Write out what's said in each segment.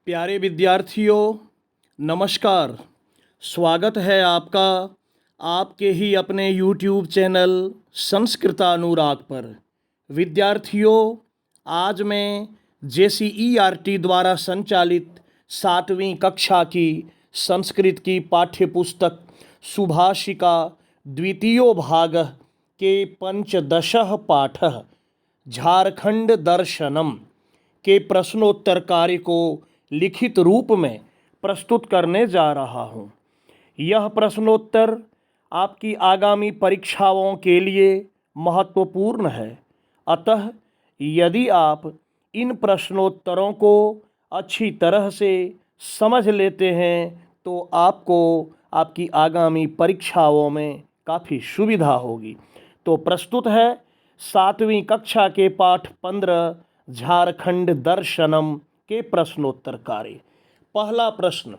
प्यारे विद्यार्थियों, नमस्कार। स्वागत है आपका आपके ही अपने YouTube चैनल संस्कृतानुराग पर। विद्यार्थियों, आज मैं JCERT द्वारा संचालित 7वीं कक्षा की संस्कृत की पाठ्यपुस्तक सुभाषिका द्वितीयो भाग के पंचदशः पाठः झारखंड दर्शनम के प्रश्नोत्तर कार्य को लिखित रूप में प्रस्तुत करने जा रहा हूँ। यह प्रश्नोत्तर आपकी आगामी परीक्षाओं के लिए महत्वपूर्ण है। अतः यदि आप इन प्रश्नोत्तरों को अच्छी तरह से समझ लेते हैं तो आपको आपकी आगामी परीक्षाओं में काफ़ी सुविधा होगी। तो प्रस्तुत है 7वीं कक्षा के पाठ 15 झारखंड दर्शनम के प्रश्नोत्तर कार्य। पहला प्रश्न,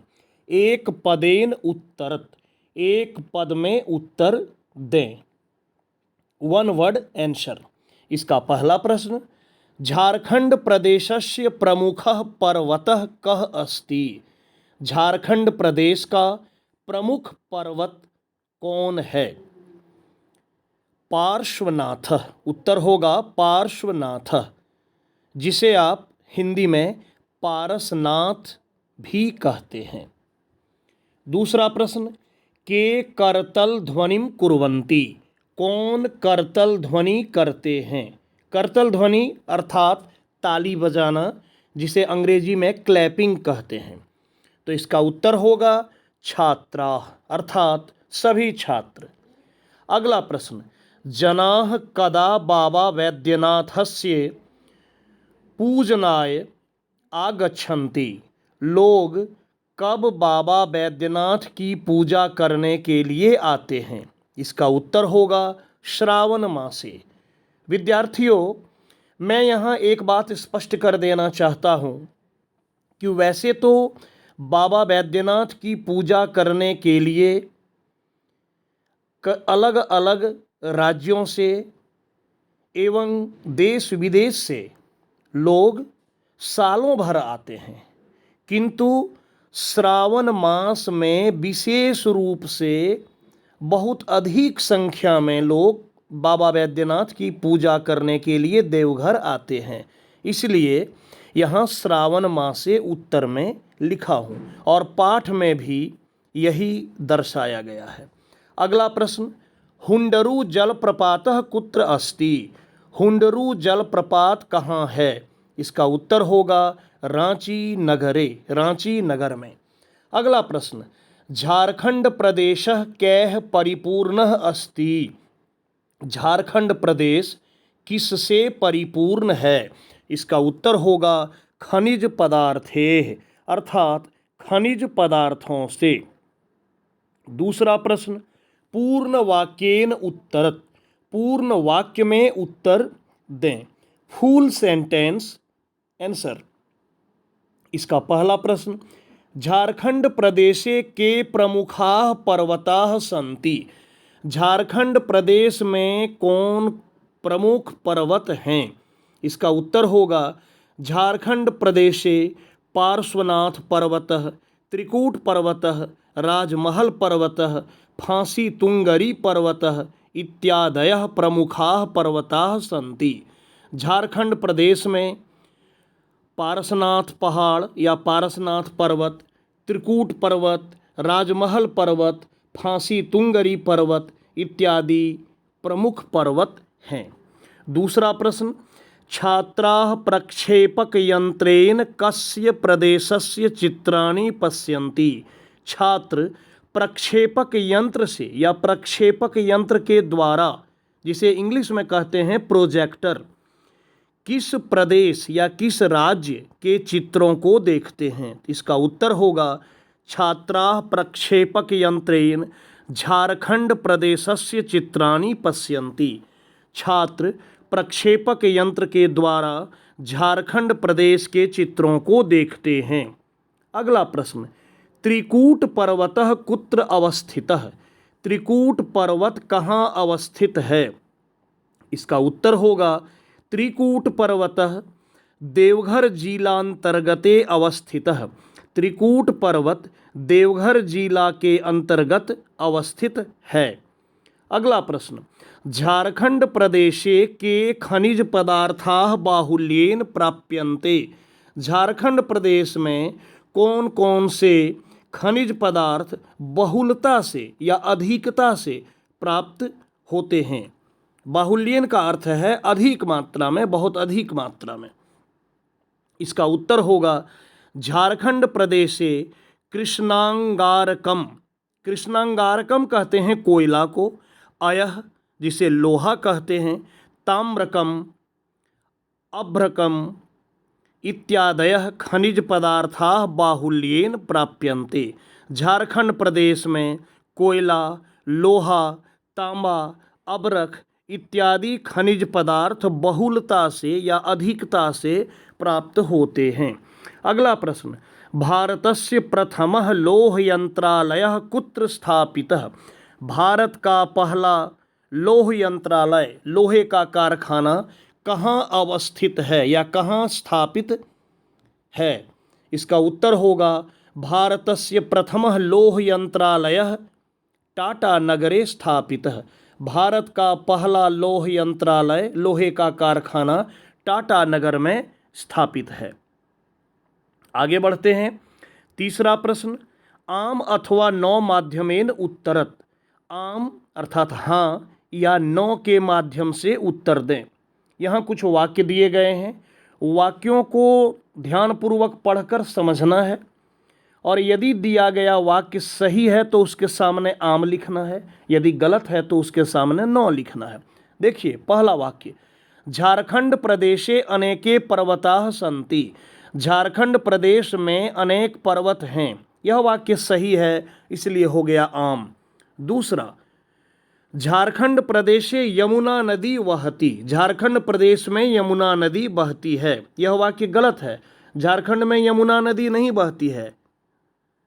एक पदेन उत्तरत, एक पद में उत्तर दें। One word answer. इसका पहला प्रश्न, झारखंड प्रदेशस्य प्रमुखः पर्वतः कः अस्ति। झारखंड प्रदेश का प्रमुख पर्वत कौन है? पार्श्वनाथ। उत्तर होगा पार्श्वनाथ, जिसे आप हिंदी में पारसनाथ भी कहते हैं। दूसरा प्रश्न, के करतल ध्वनिम कुर्वन्ति। कौन करतल ध्वनि करते हैं? करतल ध्वनि अर्थात ताली बजाना, जिसे अंग्रेजी में क्लैपिंग कहते हैं। तो इसका उत्तर होगा छात्रा, अर्थात सभी छात्र। अगला प्रश्न, जनाः कदा बाबा वैद्यनाथस्य पूजनाय आगच्छन्ति। लोग कब बाबा वैद्यनाथ की पूजा करने के लिए आते हैं? इसका उत्तर होगा श्रावण मासे। विद्यार्थियों, मैं यहाँ एक बात स्पष्ट कर देना चाहता हूँ कि वैसे तो बाबा वैद्यनाथ की पूजा करने के लिए अलग अलग राज्यों से एवं देश विदेश से लोग सालों भर आते हैं, किंतु श्रावण मास में विशेष रूप से बहुत अधिक संख्या में लोग बाबा वैद्यनाथ की पूजा करने के लिए देवघर आते हैं। इसलिए यहाँ श्रावण मासे उत्तर में लिखा हूँ और पाठ में भी यही दर्शाया गया है। अगला प्रश्न, हुंडरू जलप्रपातः कुत्र अस्ति। हुंडरू जलप्रपात कहाँ है? इसका उत्तर होगा रांची नगरे, रांची नगर में। अगला प्रश्न, झारखंड प्रदेशः कैः परिपूर्णः अस्ति। झारखंड प्रदेश किससे परिपूर्ण है? इसका उत्तर होगा खनिज पदार्थेः, अर्थात खनिज पदार्थों से। दूसरा प्रश्न, पूर्ण वाक्येन उत्तरत। पूर्ण वाक्य में उत्तर दें। Full sentence answer. इसका पहला प्रश्न, झारखंड प्रदेशे के प्रमुखाः पर्वताः सन्ति। झारखंड प्रदेश में कौन प्रमुख पर्वत हैं? इसका उत्तर होगा झारखंड प्रदेशे पार्श्वनाथ पर्वतः, त्रिकूट पर्वतः, राजमहल पर्वतः, फांसी तुंगरी पर्वतः इत्यादयः प्रमुखाः पर्वताः सन्ति। झारखंड प्रदेश में पारसनाथ पहाड़ या पारसनाथ पर्वत, त्रिकूट पर्वत, राजमहल पर्वत, फांसी तुंगरी पर्वत इत्यादि प्रमुख पर्वत हैं। दूसरा प्रश्न, छात्राः प्रक्षेपक यंत्रेण कस्य प्रदेशस्य चित्राणि पश्यन्ति। छात्र प्रक्षेपक यंत्र से या प्रक्षेपक यंत्र के द्वारा, जिसे इंग्लिश में कहते हैं प्रोजेक्टर, किस प्रदेश या किस राज्य के चित्रों को देखते हैं? इसका उत्तर होगा छात्राः प्रक्षेपक यंत्रेण झारखंड प्रदेशस्य चित्राणि पश्यन्ति। छात्र प्रक्षेपक यंत्र के द्वारा झारखंड प्रदेश के चित्रों को देखते हैं। अगला प्रश्न, त्रिकूट पर्वतः कुत्र अवस्थितः। त्रिकूट पर्वत कहाँ अवस्थित है? इसका उत्तर होगा त्रिकूट पर्वतः देवघर जिलांतर्गते अवस्थितः। त्रिकूट पर्वत देवघर जिला के अंतर्गत अवस्थित है। अगला प्रश्न, झारखंड प्रदेशे के खनिज पदार्थाः बाहुल्येन प्राप्यन्ते। झारखंड प्रदेश में कौन कौन से खनिज पदार्थ बहुलता से या अधिकता से प्राप्त होते हैं। बाहुल्यन का अर्थ है अधिक मात्रा में, बहुत अधिक मात्रा में। इसका उत्तर होगा झारखंड प्रदेशे कृष्णांगारकम। कृष्णांगारकम कहते हैं कोयला को, अयह जिसे लोहा कहते हैं, ताम्रकम, अभ्रकम इत्यादयः खनिज पदार्थाः बाहुल्येन प्राप्यन्ते। झारखंड प्रदेश में कोयला, लोहा, तांबा, अभ्रक इत्यादि खनिज पदार्थ बहुलता से या अधिकता से प्राप्त होते हैं। अगला प्रश्न, भारतस्य प्रथमः लौह यंत्रालयः कुत्र स्थापितः। भारत का पहला लौह यंत्रालय, लोहे का कारखाना कहाँ अवस्थित है या कहाँ स्थापित है। इसका उत्तर होगा भारतस्य प्रथमः लौह यंत्रालयः टाटा नगरे स्थापितः। भारत का पहला लौह यंत्रालय, लोहे का कारखाना टाटा नगर में स्थापित है। आगे बढ़ते हैं। तीसरा प्रश्न, आम अथवा नौ माध्यमेन उत्तरत। आम अर्थात हाँ या नौ के माध्यम से उत्तर दें। यहाँ कुछ वाक्य दिए गए हैं, वाक्यों को ध्यानपूर्वक पढ़कर समझना है और यदि दिया गया वाक्य सही है तो उसके सामने आम लिखना है, यदि गलत है तो उसके सामने नौ लिखना है। देखिए पहला वाक्य, झारखंड प्रदेशे अनेके पर्वताः सन्ति। झारखंड प्रदेश में अनेक पर्वत हैं, यह वाक्य सही है, इसलिए हो गया आम। दूसरा, झारखंड प्रदेशे यमुना नदी वहती। झारखंड प्रदेश में यमुना नदी बहती है, यह वाक्य गलत है। झारखंड में यमुना नदी नहीं बहती है,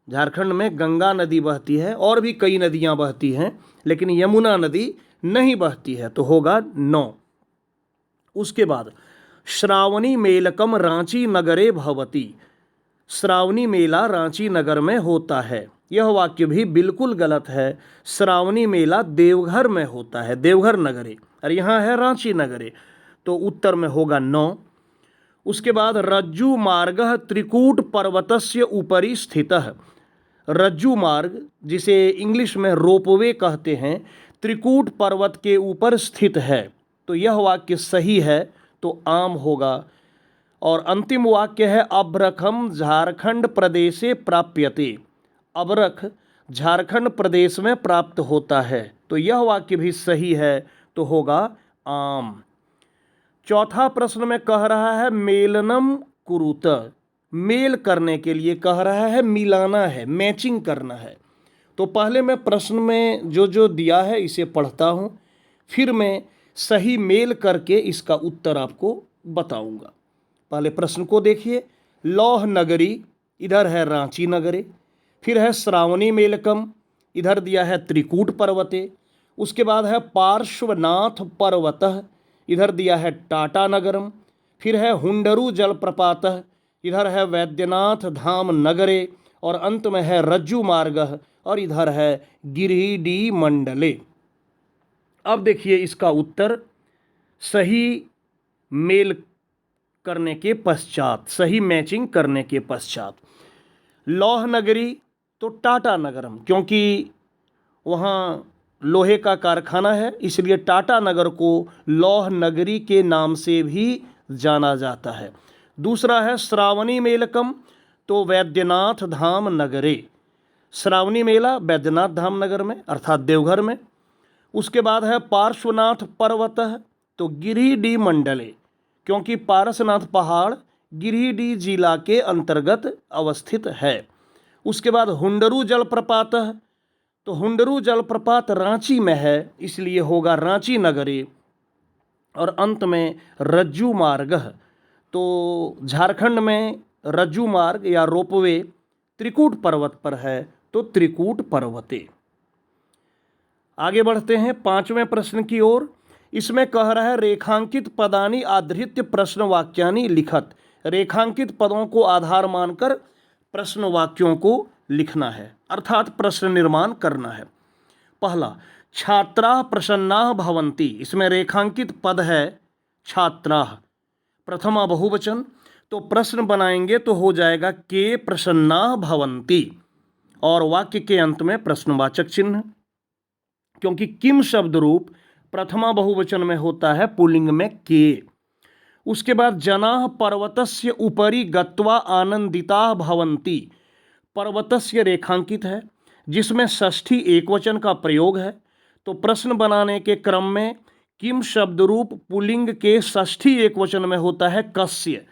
झारखंड में गंगा नदी बहती है और भी कई नदियां बहती हैं, लेकिन यमुना नदी नहीं बहती है, तो होगा 9। उसके बाद, श्रावणी मेलकम रांची नगरे भवती। श्रावणी मेला रांची नगर में होता है, यह वाक्य भी बिल्कुल गलत है। श्रावणी मेला देवघर में होता है, देवघर नगरे, और यहाँ है रांची नगरे, तो उत्तर में होगा 9। उसके बाद, रज्जु मार्गः त्रिकूट पर्वतस्य उपरि स्थितः। रज्जु मार्ग, जिसे इंग्लिश में रोपवे कहते हैं, त्रिकूट पर्वत के ऊपर स्थित है, तो यह वाक्य सही है, तो आम होगा। और अंतिम वाक्य है, अभ्रकम झारखंड प्रदेशे प्राप्यते। अभ्रक झारखंड प्रदेश में प्राप्त होता है, तो यह वाक्य भी सही है, तो होगा आम। चौथा प्रश्न में कह रहा है मेलनम कुरुत। मेल करने के लिए कह रहा है, मिलाना है, मैचिंग करना है। तो पहले मैं प्रश्न में जो जो दिया है इसे पढ़ता हूँ, फिर मैं सही मेल करके इसका उत्तर आपको बताऊंगा। पहले प्रश्न को देखिए, लौह नगरी, इधर है रांची नगरे, फिर है श्रावणी मेलकम, इधर दिया है त्रिकूट पर्वते, उसके बाद है पार्श्वनाथ पर्वतः, इधर दिया है टाटा नगरम, फिर है हुंडरू जलप्रपातः, इधर है वैद्यनाथ धाम नगरे, और अंत में है रज्जु मार्गः, और इधर है गिरिडीह मंडले। अब देखिए इसका उत्तर सही मेल करने के पश्चात, सही मैचिंग करने के पश्चात, लौह नगरी तो टाटा नगरम, क्योंकि वहाँ लोहे का कारखाना है, इसलिए टाटा नगर को लौह नगरी के नाम से भी जाना जाता है। दूसरा है श्रावणी मेलकम, तो वैद्यनाथ धाम नगरे, श्रावणी मेला वैद्यनाथ धाम नगर में अर्थात देवघर में। उसके बाद है पार्श्वनाथ पर्वतः, तो गिरिडीह मंडले, क्योंकि पारसनाथ पहाड़ गिरिडीह जिला के अंतर्गत अवस्थित है। उसके बाद हुंडरू जलप्रपातः, तो हुंडरू जलप्रपात रांची में है, इसलिए होगा रांची नगरे। और अंत में रज्जु मार्गः, तो झारखंड में रज्जु मार्ग या रोपवे त्रिकूट पर्वत पर है, तो त्रिकूट पर्वते। आगे बढ़ते हैं 5वें प्रश्न की ओर। इसमें कह रहा है रेखांकित पदानि आधृत्य प्रश्न वाक्यानि लिखत। रेखांकित पदों को आधार मानकर प्रश्न वाक्यों को लिखना है, अर्थात प्रश्न निर्माण करना है। पहला, छात्राः प्रसन्नाः भवन्ति, इसमें रेखांकित पद है छात्राः, प्रथमा बहुवचन, तो प्रश्न बनाएंगे तो हो जाएगा के प्रसन्नाः भवन्ति, और वाक्य के अंत में प्रश्नवाचक चिन्ह, क्योंकि किम शब्द रूप प्रथमा बहुवचन में होता है, पुल्लिंग में के। उसके बाद जनाः पर्वतस्य उपरि गत्वा आनंदिताः भवन्ति, पर्वतस्य रेखांकित है जिसमें षष्ठी एकवचन का प्रयोग है, तो प्रश्न बनाने के क्रम में किम शब्द रूप पुल्लिंग के षष्ठी एकवचन में होता है कस्य,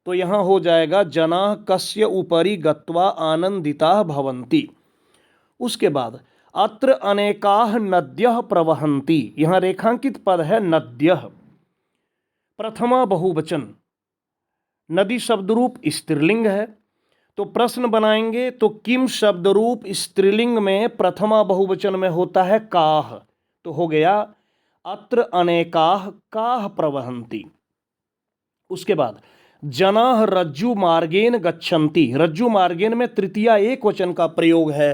तो यहाँ हो जाएगा जनाः कस्य उपरि गत्वा आनंदिताः भवन्ति। उसके बाद अत्र अनेकाः नद्यः प्रवहन्ति, यहाँ रेखांकित पद है नद्यः, प्रथमा बहुवचन, नदी शब्द रूप स्त्रीलिंग है, तो प्रश्न बनाएंगे तो किम शब्द रूप स्त्रीलिंग में प्रथमा बहुवचन में होता है काह, तो हो गया अत्र अनेकाः काः प्रवहन्ति। उसके बाद जनाः रज्जु मार्गेन गच्छन्ति, रज्जु मार्गेन में तृतीया एक वचन का प्रयोग है,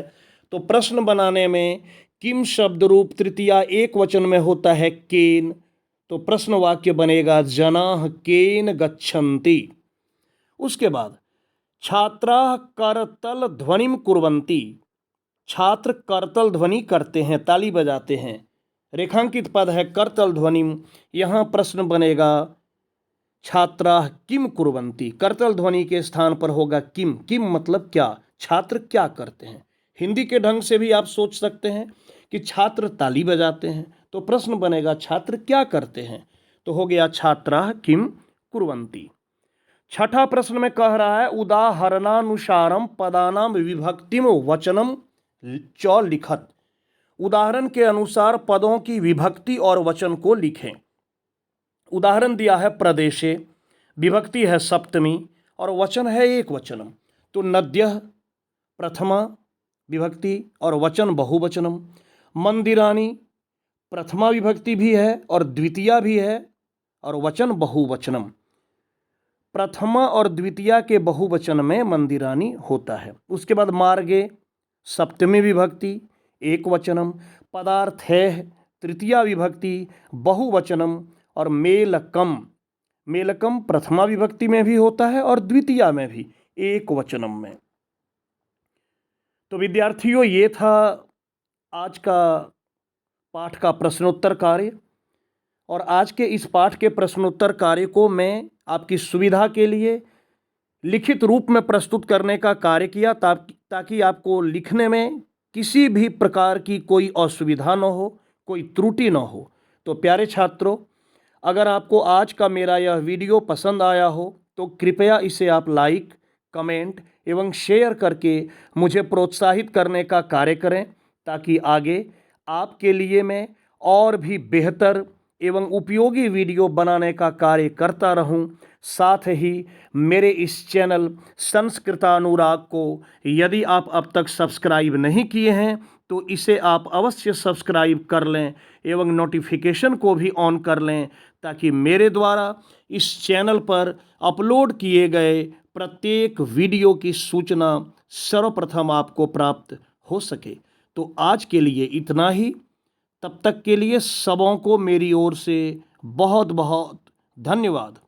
तो प्रश्न बनाने में किम शब्द रूप तृतीया एक वचन में होता है केन, तो प्रश्न वाक्य बनेगा जनाः केन गच्छन्ति। उसके बाद छात्राः करतल ध्वनिं कुर्वन्ति, छात्र करतल ध्वनि करते हैं, ताली बजाते हैं, रेखांकित पद है करतल ध्वनिम, यहाँ प्रश्न बनेगा छात्राः किम कुर्वन्ति, करतल ध्वनि के स्थान पर होगा किम, किम मतलब क्या, छात्र क्या करते हैं। हिंदी के ढंग से भी आप सोच सकते हैं कि छात्र ताली बजाते हैं, तो प्रश्न बनेगा छात्र क्या करते हैं, तो हो गया छात्राः किम कुर्वन्ति। छठा प्रश्न में कह रहा है उदाहरणानुसारम पदानां विभक्तिम वचनम च लिखत, उदाहरण के अनुसार पदों की विभक्ति और वचन को लिखें। उदाहरण दिया है प्रदेशे, विभक्ति है सप्तमी और वचन है एक वचनम, तो नद्यः प्रथमा विभक्ति और वचन बहुवचनम, मंदिरानि प्रथमा विभक्ति भी है और द्वितीया भी है और वचन बहुवचनम, प्रथमा और द्वितीया के बहुवचन में मंदिरानि होता है। उसके बाद मार्गे सप्तमी विभक्ति एक वचनम, पदार्थैः तृतीया विभक्ति बहुवचनम, और मेलकम, मेलकम प्रथमा विभक्ति में भी होता है और द्वितीया में भी एक वचनम में। तो विद्यार्थियों, ये था आज का पाठ का प्रश्नोत्तर कार्य, और आज के इस पाठ के प्रश्नोत्तर कार्य को मैं आपकी सुविधा के लिए लिखित रूप में प्रस्तुत करने का कार्य किया, ताकि आपको लिखने में किसी भी प्रकार की कोई असुविधा न हो, कोई त्रुटि न हो। तो प्यारे छात्रों, अगर आपको आज का मेरा यह वीडियो पसंद आया हो तो कृपया इसे आप लाइक, कमेंट एवं शेयर करके मुझे प्रोत्साहित करने का कार्य करें, ताकि आगे आपके लिए मैं और भी बेहतर एवं उपयोगी वीडियो बनाने का कार्य करता रहूं। साथ ही मेरे इस चैनल संस्कृतानुराग को यदि आप अब तक सब्सक्राइब नहीं किए हैं तो इसे आप अवश्य सब्सक्राइब कर लें एवं नोटिफिकेशन को भी ऑन कर लें, ताकि मेरे द्वारा इस चैनल पर अपलोड किए गए प्रत्येक वीडियो की सूचना सर्वप्रथम आपको प्राप्त हो सके। तो आज के लिए इतना ही, तब तक के लिए सबों को मेरी ओर से बहुत बहुत धन्यवाद।